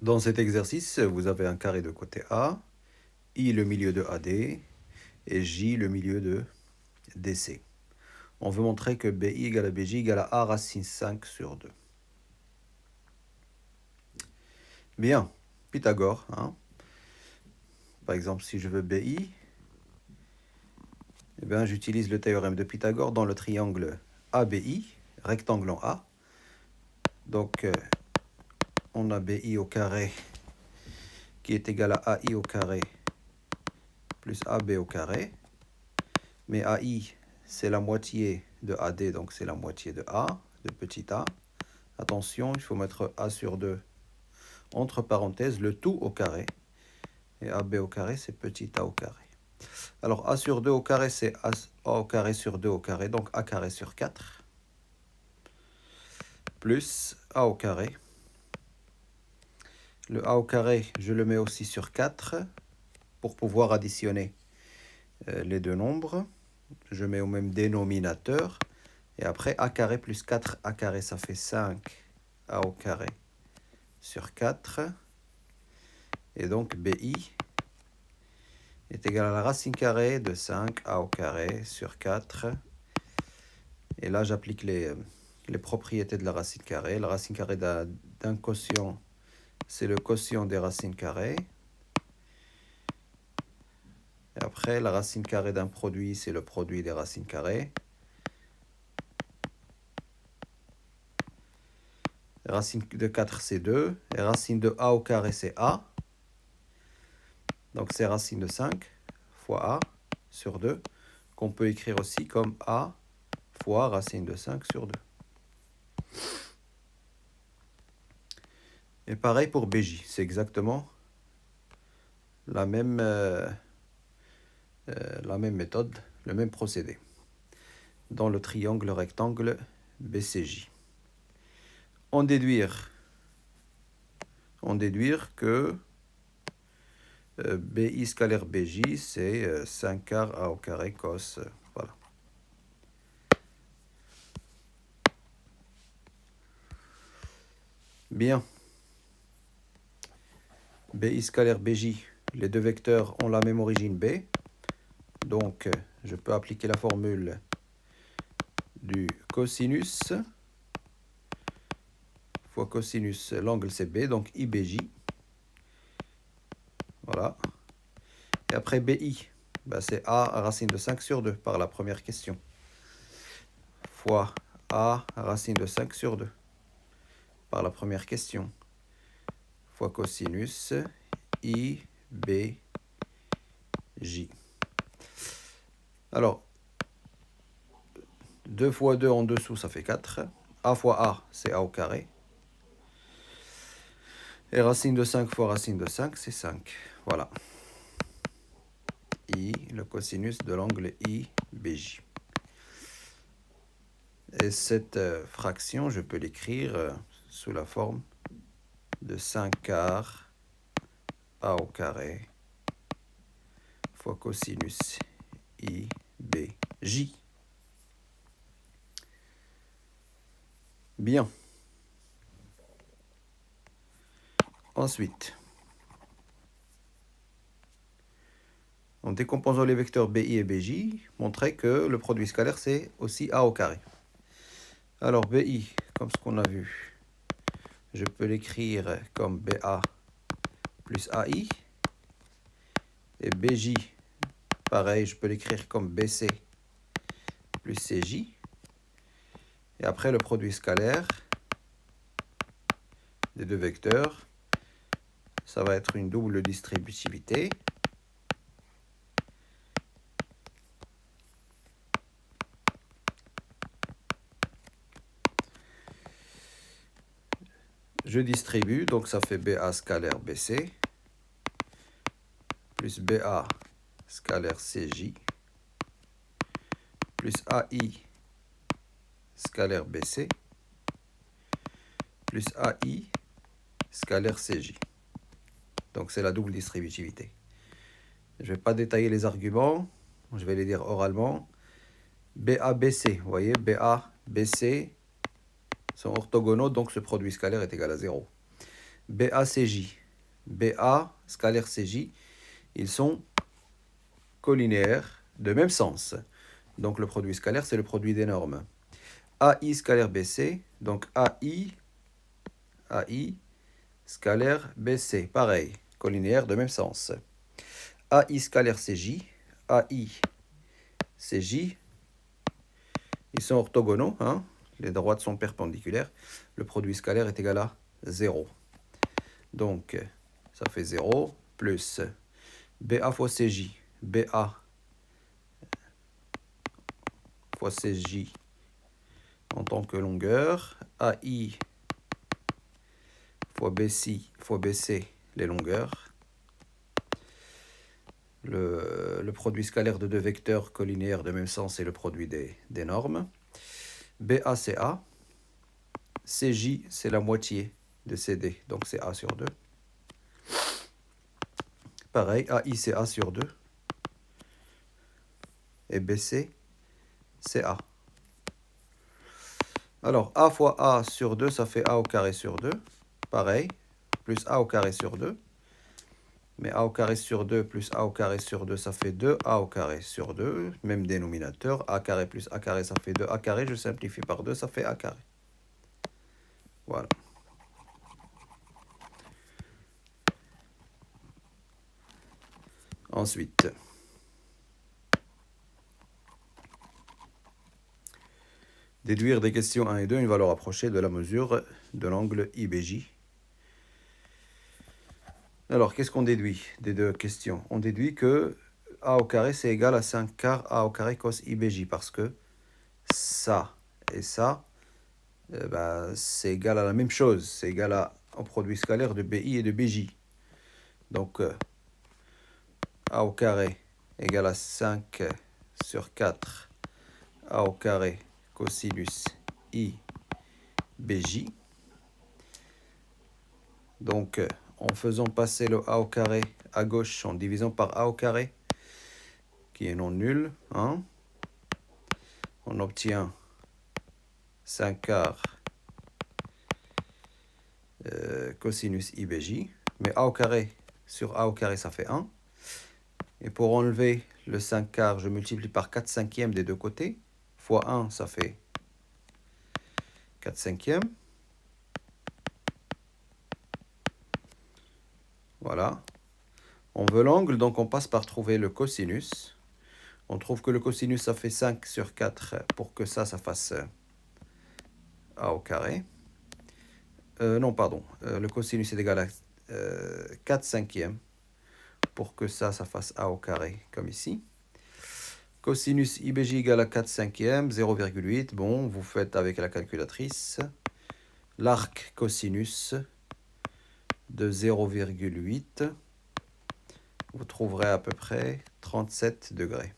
Dans cet exercice, vous avez un carré de côté A, I le milieu de AD et J le milieu de DC. On veut montrer que BI égale à BJ égale à A racine 5 sur 2. Bien, Pythagore. Par exemple, si je veux BI, j'utilise le théorème de Pythagore dans le triangle ABI, rectangle en A. Donc, on a BI au carré qui est égal à AI au carré plus AB au carré. Mais AI, c'est la moitié de AD, donc c'est la moitié de A, de petit a. Attention, il faut mettre A sur 2 entre parenthèses, le tout au carré. Et AB au carré, c'est petit a au carré. Alors A sur 2 au carré, c'est A au carré sur 2 au carré, donc A carré sur 4. Plus A au carré. Le A au carré, je le mets aussi sur 4 pour pouvoir additionner les deux nombres. Je mets au même dénominateur. Et après, A carré plus 4A carré, ça fait 5A au carré sur 4. Et donc, BI est égal à la racine carrée de 5A au carré sur 4. Et là, j'applique les propriétés de la racine carrée. La racine carrée d'un quotient, c'est le quotient des racines carrées. Et après, la racine carrée d'un produit, c'est le produit des racines carrées. Racine de 4, c'est 2. Et racine de A au carré, c'est A. Donc, c'est racine de 5 fois A sur 2, qu'on peut écrire aussi comme A fois racine de 5 sur 2. Et pareil pour BJ, c'est exactement la même méthode, le même procédé. Dans le triangle rectangle BCJ. En déduire que BI scalaire BJ, c'est 5 quarts A au carré cos. Voilà. Bien. BI scalaire BJ, les deux vecteurs ont la même origine B. Donc, je peux appliquer la formule du cosinus fois cosinus, l'angle c'est B, donc IBJ. Voilà. Et après BI, c'est A racine de 5 sur 2 par la première question. Fois A racine de 5 sur 2 par la première question. Fois cosinus IBJ. Alors, 2 fois 2 en dessous, ça fait 4. A fois A, c'est A au carré. Et racine de 5 fois racine de 5, c'est 5. Voilà. I, le cosinus de l'angle IBJ. Et cette fraction, je peux l'écrire sous la forme de 5 quarts A au carré fois cosinus IBJ. Bien. Ensuite, en décomposant les vecteurs BI et BJ, montrer que le produit scalaire, c'est aussi A au carré. Alors, BI, comme ce qu'on a vu, je peux l'écrire comme BA plus AI. Et BJ, pareil, je peux l'écrire comme BC plus CJ. Et après, le produit scalaire des deux vecteurs, ça va être une double distributivité. Je distribue, donc ça fait BA scalaire BC plus BA scalaire CJ plus AI scalaire BC plus AI scalaire CJ. Donc c'est la double distributivité. Je ne vais pas détailler les arguments, je vais les dire oralement. BA-BC, vous voyez, BA-BC sont orthogonaux, donc ce produit scalaire est égal à 0. BA, CJ. BA, scalaire CJ, ils sont collinéaires de même sens. Donc le produit scalaire, c'est le produit des normes. AI scalaire BC, donc AI scalaire BC, pareil, collinéaire de même sens. AI scalaire CJ, AI, CJ, ils sont orthogonaux, hein? Les droites sont perpendiculaires. Le produit scalaire est égal à 0. Donc, ça fait 0 plus BA fois CJ, BA fois CJ en tant que longueur, AI fois BC, les longueurs. Le produit scalaire de deux vecteurs collinéaires de même sens est le produit des normes. BA, c'est A. CJ, c'est la moitié de CD, donc c'est A sur 2. Pareil, AI, c'est A sur 2. Et BC, c'est A. Alors, A fois A sur 2, ça fait A au carré sur 2. Pareil, plus A au carré sur 2. Mais A au carré sur 2 plus A au carré sur 2, ça fait 2A au carré sur 2. Même dénominateur. A carré plus A carré, ça fait 2A carré. Je simplifie par 2, ça fait A carré. Voilà. Ensuite, déduire des questions 1 et 2 une valeur approchée de la mesure de l'angle IBJ. Alors, qu'est-ce qu'on déduit des deux questions? On déduit que A au carré, c'est égal à 5 quarts A au carré cos IBJ, parce que ça et ça, c'est égal à la même chose. C'est égal au produit scalaire de BI et de BJ. Donc, A au carré égale à 5 sur 4 A au carré cosinus I BJ. Donc, en faisant passer le A au carré à gauche, en divisant par A au carré, qui est non nul, hein, on obtient 5 quarts cosinus IBJ. Mais A au carré sur A au carré, ça fait 1. Et pour enlever le 5 quarts, je multiplie par 4 cinquièmes des deux côtés. Fois 1, ça fait 4 cinquièmes. Voilà. On veut l'angle, donc on passe par trouver le cosinus. On trouve que le cosinus, ça fait 5 sur 4 pour que ça fasse A au carré. Non, pardon. Le cosinus est égal à 4 cinquièmes pour que ça fasse A au carré, comme ici. Cosinus IBJ égale à 4 cinquièmes, 0,8. Bon, vous faites avec la calculatrice. L'arc cosinus de 0,8. Vous trouverez à peu près 37 degrés.